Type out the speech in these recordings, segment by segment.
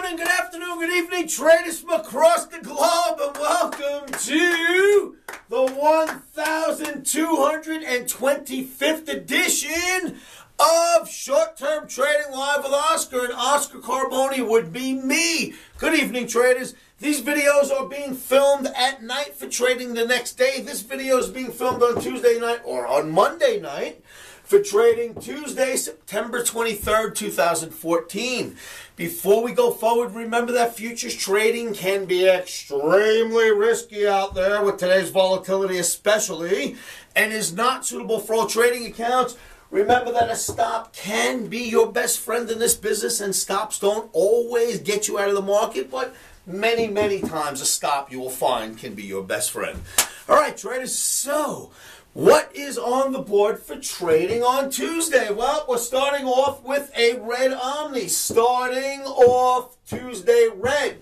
morning, good afternoon, good evening, traders from across the globe, and welcome to the 1225th edition of Short-Term Trading Live with Oscar, and Oscar Carboni would be me. Good evening, traders. These videos are being filmed at night for trading the next day. This video is being filmed on Tuesday night or on Monday night for trading Tuesday, September 23rd, 2014. Before we go forward, remember that futures trading can be extremely risky out there with today's volatility especially, and is not suitable for all trading accounts. Remember that a stop can be your best friend in this business, and stops don't always get you out of the market, but many, many times a stop you will find can be your best friend. All right, traders, so what is on the board for trading on Tuesday? Well, we're starting off with a red Omni. Starting off Tuesday red.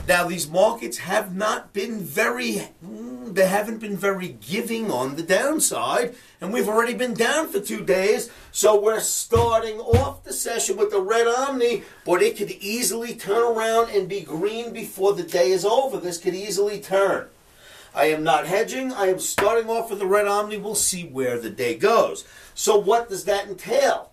Now, these markets have not been they haven't been very giving on the downside, and we've already been down for 2 days, so we're starting off the session with the red Omni, but it could easily turn around and be green before the day is over. This could easily turn. I am not hedging. I am starting off with the red Omni. We'll see where the day goes. So what does that entail?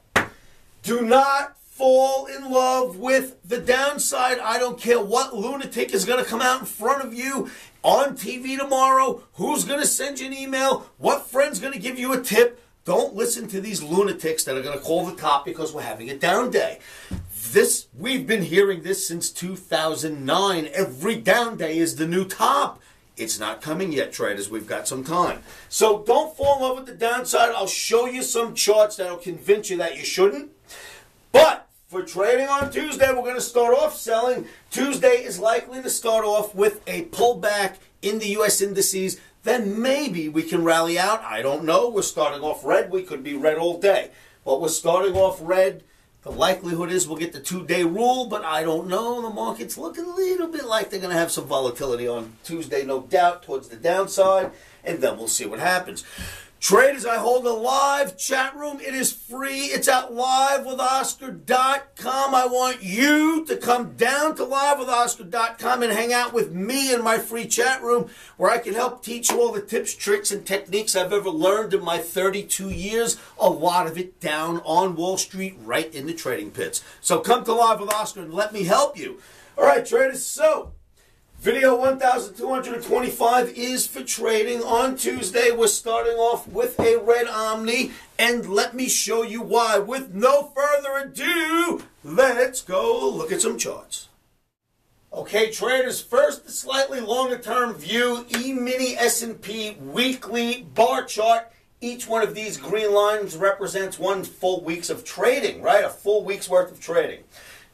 Do not fall in love with the downside. I don't care what lunatic is going to come out in front of you on TV tomorrow, who's going to send you an email, what friend's going to give you a tip. Don't listen to these lunatics that are going to call the top because we're having a down day. We've been hearing this since 2009. Every down day is the new top. It's not coming yet, traders. We've got some time. So don't fall in love with the downside. I'll show you some charts that'll convince you that you shouldn't. But for trading on Tuesday, we're going to start off selling. Tuesday is likely to start off with a pullback in the U.S. indices. Then maybe we can rally out. I don't know. We're starting off red. We could be red all day. But we're starting off red. The likelihood is we'll get the 2-day rule, but I don't know. The market's looking a little bit like they're going to have some volatility on Tuesday, no doubt, towards the downside, and then we'll see what happens. Traders, I hold a live chat room. It is free. It's at livewithoscar.com. I want you to come down to livewithoscar.com and hang out with me in my free chat room where I can help teach you all the tips, tricks, and techniques I've ever learned in my 32 years. A lot of it down on Wall Street, right in the trading pits. So come to Live with Oscar and let me help you. All right, traders, so video 1225 is for trading on Tuesday. We're starting off with a red Omni, and let me show you why. With no further ado, let's go look at some charts. Okay, traders, first the slightly longer term view, E-mini S&P weekly bar chart. Each one of these green lines represents 1 full week's of trading, right? A full week's worth of trading.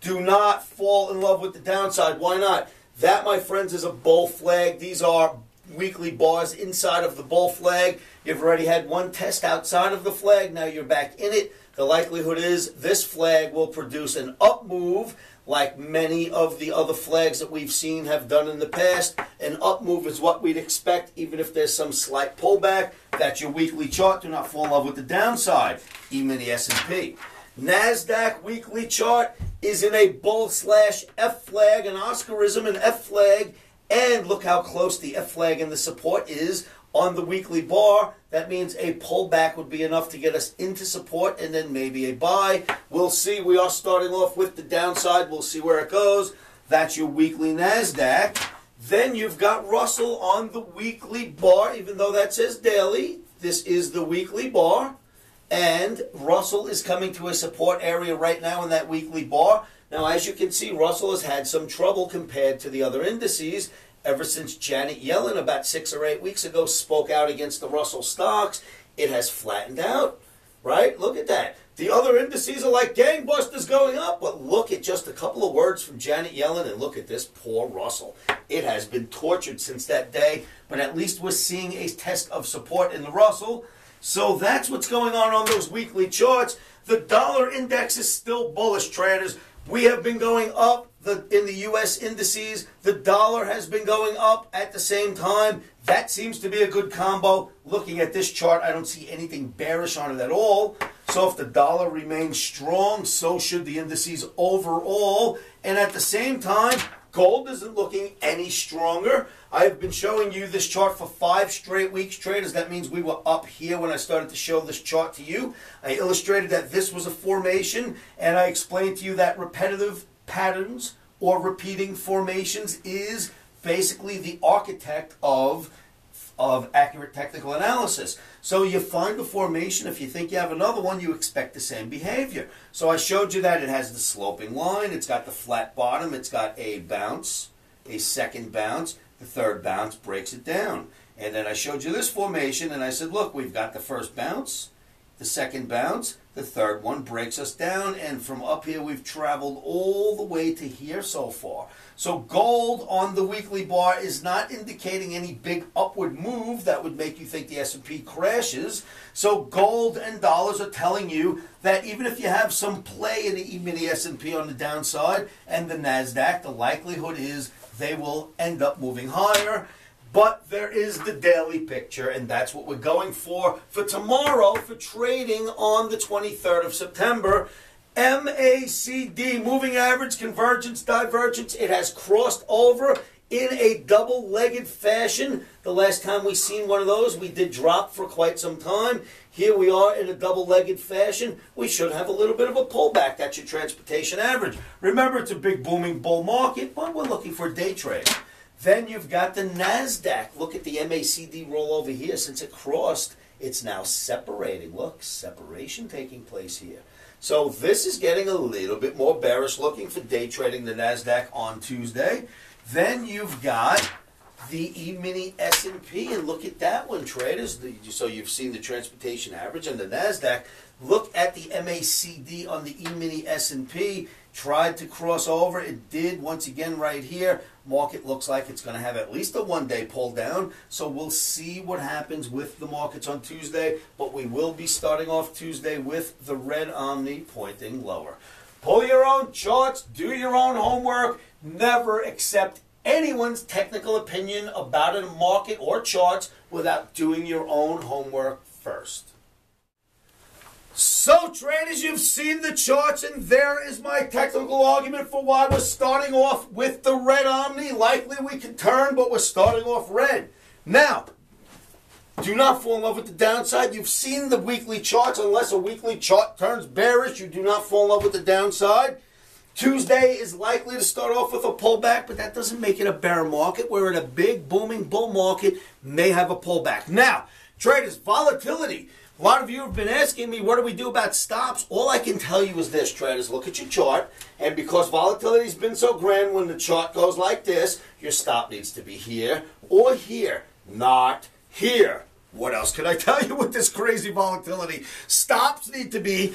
Do not fall in love with the downside. Why not? That, my friends, is a bull flag. These are weekly bars inside of the bull flag. You've already had one test outside of the flag. Now you're back in it. The likelihood is this flag will produce an up move like many of the other flags that we've seen have done in the past. An up move is what we'd expect, even if there's some slight pullback. That's your weekly chart. Do not fall in love with the downside. E-mini S&P. NASDAQ weekly chart is in a bull/F flag, an Oscarism, an F flag, and look how close the F flag and the support is on the weekly bar. That means a pullback would be enough to get us into support and then maybe a buy. We'll see. We are starting off with the downside. We'll see where it goes. That's your weekly NASDAQ. Then you've got Russell on the weekly bar, even though that says daily. This is the weekly bar. And Russell is coming to a support area right now in that weekly bar. Now, as you can see, Russell has had some trouble compared to the other indices ever since Janet Yellen about 6 or 8 weeks ago spoke out against the Russell stocks. It has flattened out, right? Look at that. The other indices are like gangbusters going up, but look at just a couple of words from Janet Yellen and look at this poor Russell. It has been tortured since that day, but at least we're seeing a test of support in the Russell. So that's what's going on those weekly charts. The dollar index is still bullish, traders. We have been going up in the U.S. indices, the dollar has been going up at the same time. That seems to be a good combo. Looking at this chart, I don't see anything bearish on it at all. So if the dollar remains strong, so should the indices overall. And at the same time, gold isn't looking any stronger. I've been showing you this chart for 5 straight weeks, traders. That means we were up here when I started to show this chart to you. I illustrated that this was a formation, and I explained to you that repetitive patterns or repeating formations is basically the architect of accurate technical analysis. So you find the formation, if you think you have another one, you expect the same behavior. So I showed you that it has the sloping line, it's got the flat bottom, it's got a bounce, a second bounce, the third bounce breaks it down. And then I showed you this formation and I said, look, we've got the first bounce, the second bounce, the third one breaks us down, and from up here we've traveled all the way to here so far. So gold on the weekly bar is not indicating any big upward move that would make you think the S&P crashes. So gold and dollars are telling you that even if you have some play in the emini S&P on the downside and the NASDAQ, the likelihood is they will end up moving higher. But there is the daily picture, and that's what we're going for tomorrow for trading on the 23rd of September. MACD, moving average, convergence, divergence. It has crossed over in a double-legged fashion. The last time we seen one of those, we did drop for quite some time. Here we are in a double-legged fashion. We should have a little bit of a pullback. That's your transportation average. Remember, it's a big booming bull market, but we're looking for day trade. Then you've got the NASDAQ. Look at the MACD roll over here. Since it crossed, it's now separating. Look, separation taking place here. So this is getting a little bit more bearish looking for day trading the NASDAQ on Tuesday. Then you've got the emini S&P, and look at that one, traders. So you've seen the transportation average and the NASDAQ. Look at the MACD on the emini S&P. Tried to cross over. It did once again right here. Market looks like it's going to have at least a one-day pull down. So we'll see what happens with the markets on Tuesday. But we will be starting off Tuesday with the red omni pointing lower. Pull your own charts. Do your own homework. Never accept anyone's technical opinion about a market or charts without doing your own homework first. So traders, you've seen the charts, and there is my technical argument for why we're starting off with the red omni. Likely we can turn, but we're starting off red. Now, do not fall in love with the downside. You've seen the weekly charts. Unless a weekly chart turns bearish, you do not fall in love with the downside. Tuesday is likely to start off with a pullback, but that doesn't make it a bear market. We're in a big booming bull market, may have a pullback. Now, traders, volatility. A lot of you have been asking me, what do we do about stops? All I can tell you is this, traders. Look at your chart, and because volatility has been so grand, when the chart goes like this, your stop needs to be here or here, not here. What else can I tell you with this crazy volatility? Stops need to be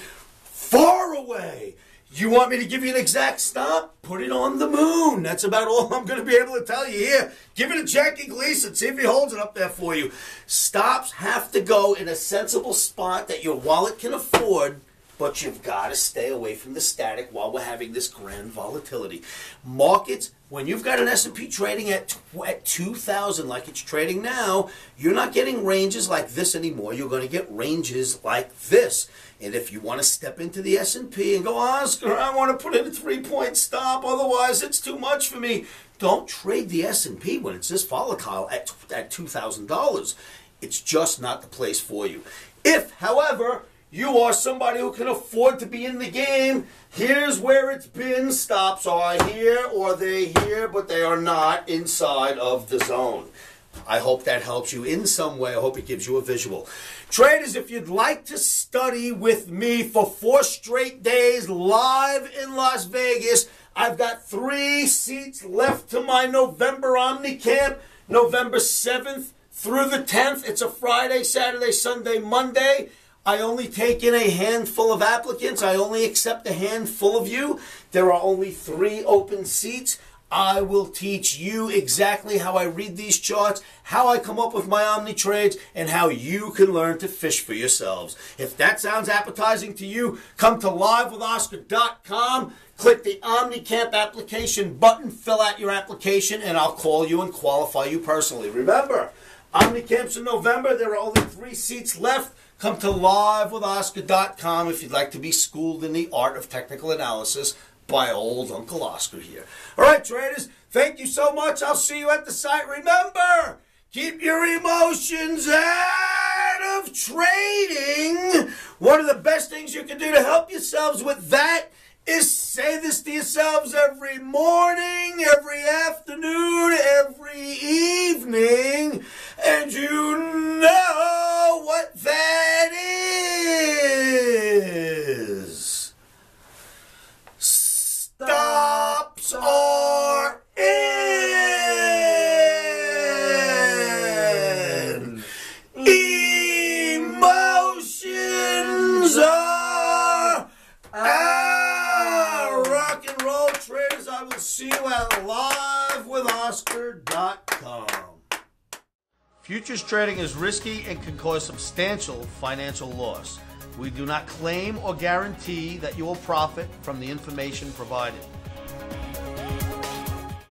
far away. You want me to give you an exact stop? Put it on the moon. That's about all I'm going to be able to tell you here. Give it a Jackie Gleason. See if he holds it up there for you. Stops have to go in a sensible spot that your wallet can afford, but you've got to stay away from the static while we're having this grand volatility. Markets, when you've got an S&P trading at 2,000 like it's trading now, you're not getting ranges like this anymore. You're going to get ranges like this. And if you want to step into the S&P and go, Oscar, I want to put in a 3-point stop, otherwise it's too much for me. Don't trade the S&P when it's this volatile at $2,000. It's just not the place for you. If, however, you are somebody who can afford to be in the game, here's where it's been. Stops are here or they're here, but they are not inside of the zone. I hope that helps you in some way. I hope it gives you a visual. Traders, if you'd like to study with me for 4 straight days live in Las Vegas, I've got 3 seats left to my November Omni Camp, November 7th through the 10th. It's a Friday, Saturday, Sunday, Monday. I only take in a handful of applicants. I only accept a handful of you. There are only 3 open seats. I will teach you exactly how I read these charts, how I come up with my Omni trades, and how you can learn to fish for yourselves. If that sounds appetizing to you, come to livewithoscar.com. Click the OmniCamp application button, fill out your application, and I'll call you and qualify you personally. Remember, OmniCamp's in November. There are only 3 seats left. Come to livewithoscar.com if you'd like to be schooled in the art of technical analysis by old Uncle Oscar here. All right, traders, thank you so much. I'll see you at the site. Remember, keep your emotions out of trading. One of the best things you can do to help yourselves with that is say this to yourselves every morning, every afternoon, every evening, and you know what that is. Stops are in. Emotions are out. Rock and roll, traders. I will see you at livewithoscar.com. Futures trading is risky and can cause substantial financial loss. We do not claim or guarantee that you will profit from the information provided.